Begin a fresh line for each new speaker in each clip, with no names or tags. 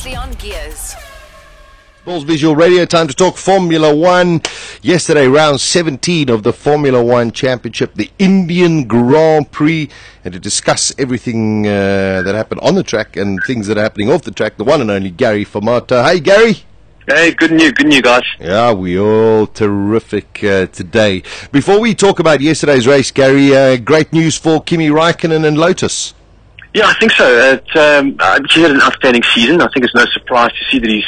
Previously on Gears.
Balls Visual Radio, time to talk Formula One. Yesterday, round 17 of the Formula One Championship, the Indian Grand Prix, and to discuss everything that happened on the track and things that are happening off the track, the one and only Gary Formato. Hey, Gary.
Hey, good news, guys.
Yeah, we all terrific today. Before we talk about yesterday's race, Gary, great news for Kimi Räikkönen and Lotus.
Yeah, I think so. He had an outstanding season. I think it's no surprise to see that he's,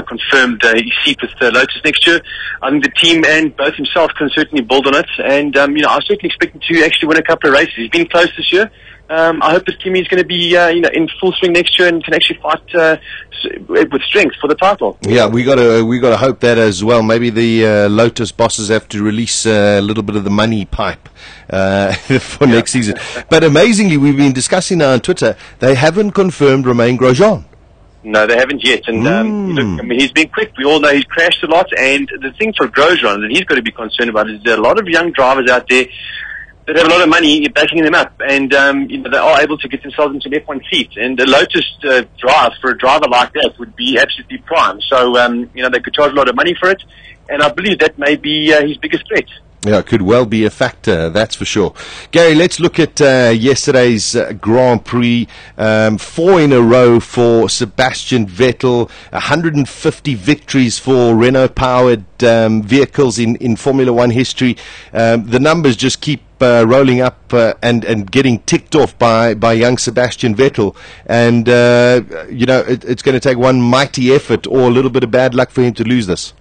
confirmed his seat with Lotus next year. I think the team and both himself can certainly build on it. And, I certainly expect him to actually win a couple of races. He's been close this year. I hope that Kimi's going to be, in full swing next year and can actually fight with strength for the title.
Yeah, we got to hope that as well. Maybe the Lotus bosses have to release a little bit of the money pipe for next season. But amazingly, we've been discussing now on Twitter, they haven't confirmed Romain Grosjean.
No, they haven't yet. And look, I mean, he's been quick. We all know he's crashed a lot. And the thing for Grosjean that he's got to be concerned about is there are a lot of young drivers out there that have a lot of money backing them up, and they are able to get themselves into an F1 seat. And the Lotus drive for a driver like that would be absolutely prime. So they could charge a lot of money for it, and I believe that may be his biggest threat.
Yeah, it could well be a factor, that's for sure. Gary, let's look at yesterday's Grand Prix. 4 in a row for Sebastian Vettel, 150 victories for Renault-powered vehicles in Formula One history. The numbers just keep rolling up and getting ticked off by young Sebastian Vettel. And, it's going to take one mighty effort or a little bit of bad luck for him to lose this.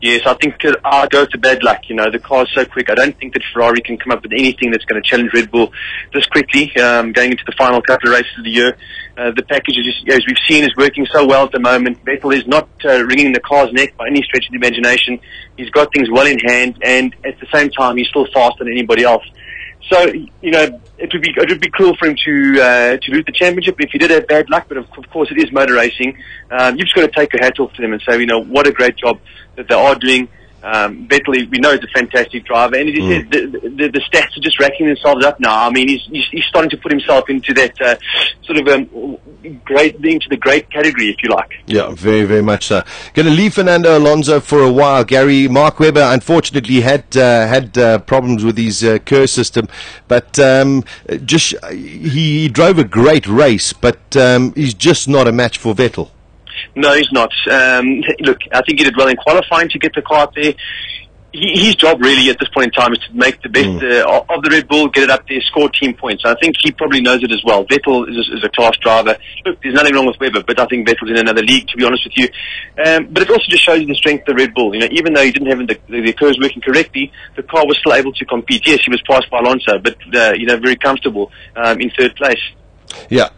Yes, I think I'll go to bad luck. The car's so quick. I don't think that Ferrari can come up with anything that's going to challenge Red Bull this quickly, going into the final couple of races of the year. The package, as we've seen, is working so well at the moment. Vettel is not wringing the car's neck by any stretch of the imagination. He's got things well in hand, and at the same time, he's still faster than anybody else. So, it would be cruel for him to lose the championship if he did have bad luck, but of course it is motor racing. You've just got to take your hat off to them and say, what a great job that they are doing. Vettel, we know he's a fantastic driver, and as you said, the stats are just racking themselves up now. I mean, he's starting to put himself into that into the great category, if you like.
Yeah, very, very much so. Going to leave Fernando Alonso for a while, Gary. Mark Webber, unfortunately, had problems with his Kerr system, but he drove a great race, but he's just not a match for Vettel.
No, he's not. Look, I think he did well in qualifying to get the car up there. His job really at this point in time is to make the best of the Red Bull, get it up there, score team points. I think he probably knows it as well. Vettel is a class driver. Look, there's nothing wrong with Webber, but I think Vettel's in another league, to be honest with you. But it also just shows you the strength of the Red Bull. Even though he didn't have the curves working correctly, the car was still able to compete. Yes, he was passed by Alonso, but very comfortable in third place.
Yeah,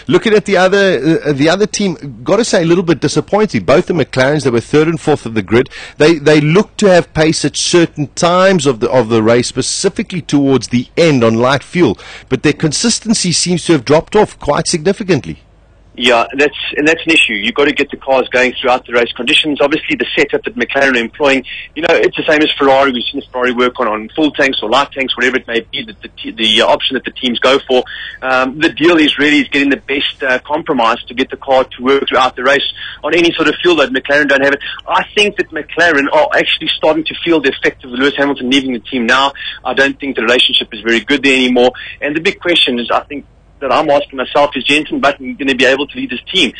looking at the other team, got to say a little bit disappointing. Both the McLarens, they were third and fourth of the grid. They looked to have pace at certain times of the race, specifically towards the end on light fuel, but their consistency seems to have dropped off quite significantly. Yeah,
that's an issue. You've got to get the cars going throughout the race conditions. Obviously, the setup that McLaren are employing, it's the same as Ferrari. We've seen Ferrari work on full tanks or light tanks, whatever it may be, the option that the teams go for. The deal is getting the best compromise to get the car to work throughout the race on any sort of fuel load. McLaren don't have it. I think that McLaren are actually starting to feel the effect of Lewis Hamilton leaving the team now. I don't think the relationship is very good there anymore. And the big question is, I think, that I'm asking myself, is Jenson Button going to be able to lead this team?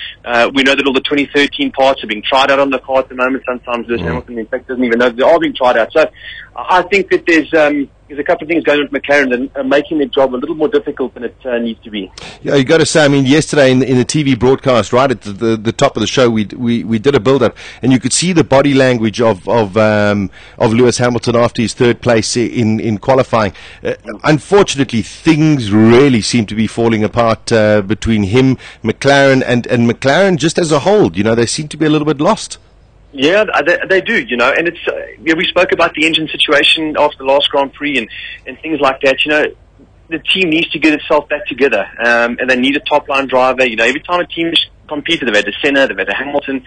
We know that all the 2013 parts are being tried out on the car at the moment. Sometimes Lewis Hamilton, in fact, doesn't even know they are being tried out. So I think that there's a couple of things going on with McLaren that are making their job a little more difficult than it needs to be. Yeah,
you got to say, I mean, yesterday in the TV broadcast, right at the top of the show, we did a build-up, and you could see the body language of Lewis Hamilton after his third place in qualifying. Unfortunately, things really seem to be falling apart between him, McLaren, and McLaren just as a whole. They seem to be a little bit lost.
Yeah, they do, and it's, we spoke about the engine situation after the last Grand Prix and things like that. The team needs to get itself back together, and they need a top-line driver. Every time a team has competed, they've had a Senna, they've had a Hamilton,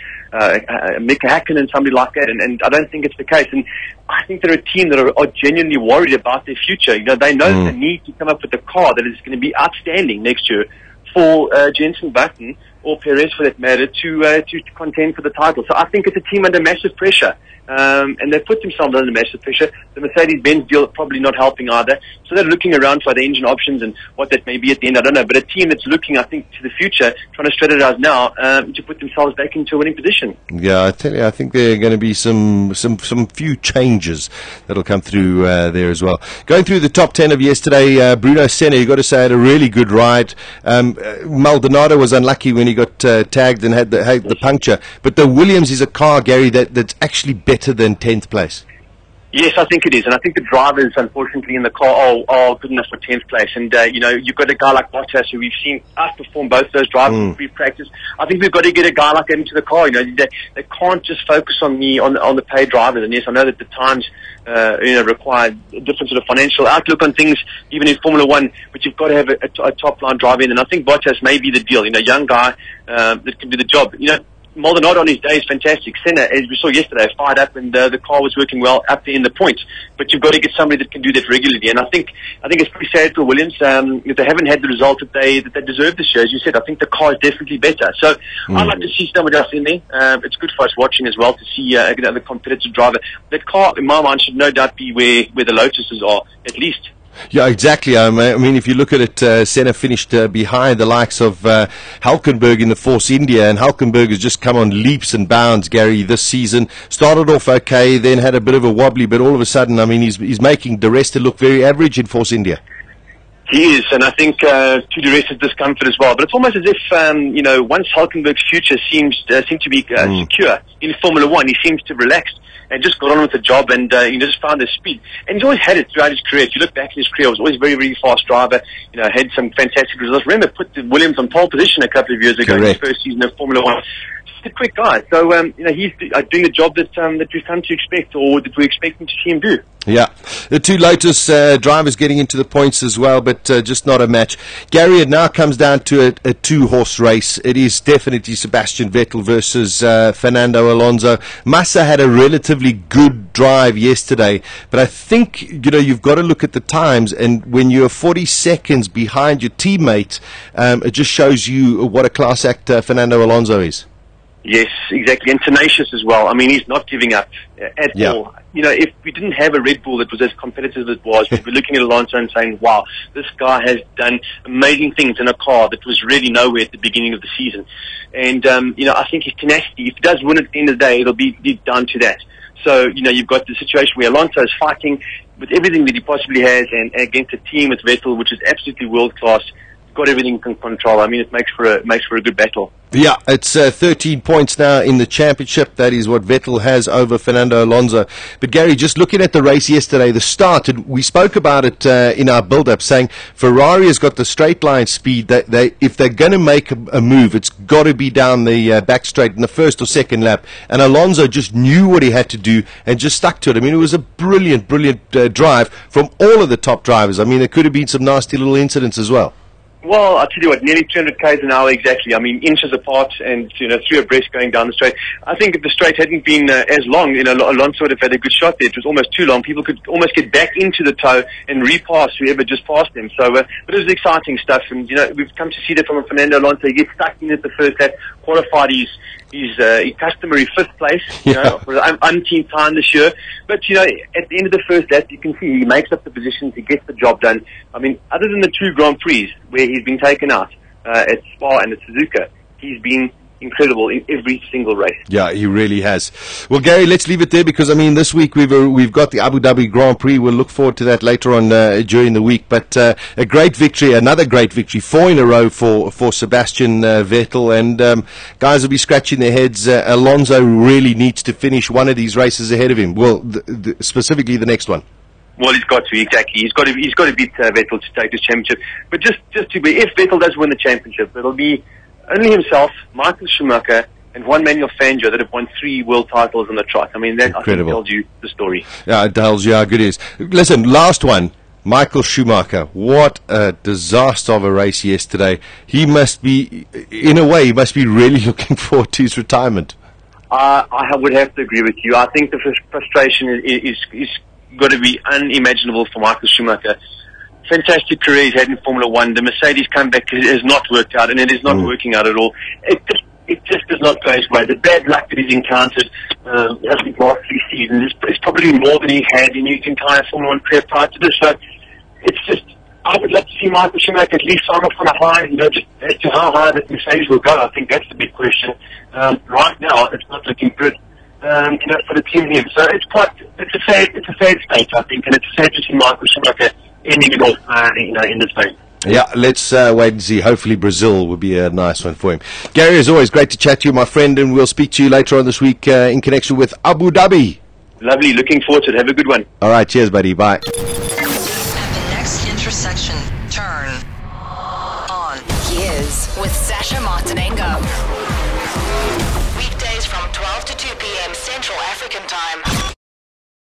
Mika Hakkinen, somebody like that, and I don't think it's the case. And I think they're a team that are genuinely worried about their future. They know they need to come up with a car that is going to be outstanding next year for Jenson Button or Perez for that matter to contend for the title. So I think it's a team under massive pressure. And they've put themselves under massive pressure. The Mercedes-Benz deal probably not helping either. So they're looking around for the engine options and what that may be at the end. I don't know. But a team that's looking, I think, to the future, trying to strategize now to put themselves back into a winning position.
Yeah, I tell you, I think there are going to be some few changes that'll come through there as well. Going through the top 10 of yesterday, Bruno Senna, you've got to say, had a really good ride. Maldonado was unlucky when he got tagged and had the puncture. But the Williams is a car, Gary, that's actually better than 10th place.
Yes, I think it is, and I think the drivers, unfortunately, in the car are good enough for 10th place. And you've got a guy like Bottas, who we've seen outperform both those drivers in pre-practice. I think we've got to get a guy like him into the car. They can't just focus on the paid drivers. And yes, I know that the times require a different sort of financial outlook on things, even in Formula One. But you've got to have a top line driver in, and I think Bottas may be the deal. Young guy that can do the job. Maldonado on his day is fantastic. Senna, as we saw yesterday, fired up and the car was working well up there in the points. But you've got to get somebody that can do that regularly. And I think it's pretty sad for Williams if they haven't had the result that they deserve this year. As you said, I think the car is definitely better. So I'd like to see somebody else in there. It's good for us watching as well to see another competitive driver. That car, in my mind, should no doubt be where the Lotuses are, at least.
Yeah, exactly. I mean, if you look at it, Senna finished behind the likes of Hulkenberg in the Force India, and Hulkenberg has just come on leaps and bounds, Gary, this season. Started off okay, then had a bit of a wobbly, but all of a sudden, I mean, he's making De Resta look very average in Force India.
He is, and I think to De Resta's discomfort as well. But it's almost as if, once Hulkenberg's future seems to be secure in Formula One, he seems to relax and just got on with the job and just found his speed. And he's always had it throughout his career. If you look back in his career, he was always a very, very fast driver. Had some fantastic results. Remember, put Williams on pole position a couple of years ago in his first season of Formula One. Just a quick guy. So, he's doing the job that we've come to expect, or that we're expecting to see him do.
Yeah, the two Lotus drivers getting into the points as well, but just not a match. Gary, it now comes down to a two-horse race. It is definitely Sebastian Vettel versus Fernando Alonso. Massa had a relatively good drive yesterday, but I think you've got to look at the times, and when you're 40 seconds behind your teammate, it just shows you what a class act Fernando Alonso is.
Yes, exactly, and tenacious as well. I mean, he's not giving up at all. If we didn't have a Red Bull that was as competitive as it was, we'd be looking at Alonso and saying, wow, this guy has done amazing things in a car that was really nowhere at the beginning of the season. And, I think his tenacity, if he does win at the end of the day, it'll be down to that. So, you've got the situation where Alonso is fighting with everything that he possibly has and against a team with Vettel, which is absolutely world-class. Got everything in control. I mean, it makes for a good battle.
Yeah, it's 13 points now in the championship. That is what Vettel has over Fernando Alonso. But Gary, just looking at the race yesterday, the start, and we spoke about it in our build-up, saying Ferrari has got the straight line speed. That if they're going to make a move, it's got to be down the back straight in the first or second lap. And Alonso just knew what he had to do and just stuck to it. I mean, it was a brilliant drive from all of the top drivers. I mean, there could have been some nasty little incidents as well.
Well, I'll tell you what, nearly 200 k's an hour exactly. I mean, inches apart and, three abreast going down the straight. I think if the straight hadn't been as long, Alonso would have had a good shot there. It was almost too long. People could almost get back into the toe and repass whoever just passed them. So, but it was exciting stuff. And, we've come to see that from Fernando Alonso. He gets stuck in at the first lap, qualified his customary fifth place, for the umpteenth time this year. But, at the end of the first lap, you can see he makes up the positions, he gets the job done. I mean, other than the two Grand Prix where he's been taken out at Spa and at Suzuka, he's been incredible in every single race.
Yeah, he really has. Well, Gary, let's leave it there because, I mean, this week we've got the Abu Dhabi Grand Prix. We'll look forward to that later on during the week. But a great victory, another great victory, 4 in a row for Sebastian Vettel. And guys will be scratching their heads. Alonso really needs to finish one of these races ahead of him. Well, specifically the next one.
Well, he's got to, exactly. He's got to beat Vettel to take this championship. But just to be, if Vettel does win the championship, it'll be only himself, Michael Schumacher, and Juan Manuel Fangio that have won 3 world titles on the trot. I mean, that I think tells you the story.
Yeah, it tells you how good it is. Listen, last one. Michael Schumacher, what a disaster of a race yesterday. He must be, in a way, really looking forward to his retirement.
I would have to agree with you. I think the frustration is got to be unimaginable for Michael Schumacher. fantastic career he's had in Formula One. The Mercedes comeback has not worked out, and it is not working out at all. It just does not go his way. The bad luck that he's encountered, I think last 3 seasons is probably more than he had in his entire Formula One career prior to this. So it's just, I would love to see Michael Schumacher at least sign off on a high, just as to how high that Mercedes will go. I think that's the big question. Right now, it's not looking good, for the team here. So it's a sad state, I think, and it's sad to see Michael Schumacher ending it off, in this thing.
Yeah, let's wait and see. Hopefully Brazil will be a nice one for him. Gary, as always, great to chat to you, my friend, and we'll speak to you later on this week in connection with Abu Dhabi.
Lovely. Looking forward to it. Have a good one.
All right. Cheers, buddy. Bye.
At the next intersection, turn on. Here's with Sasha Martinengo. Weekdays from 12 to 2 p.m. Central African Time.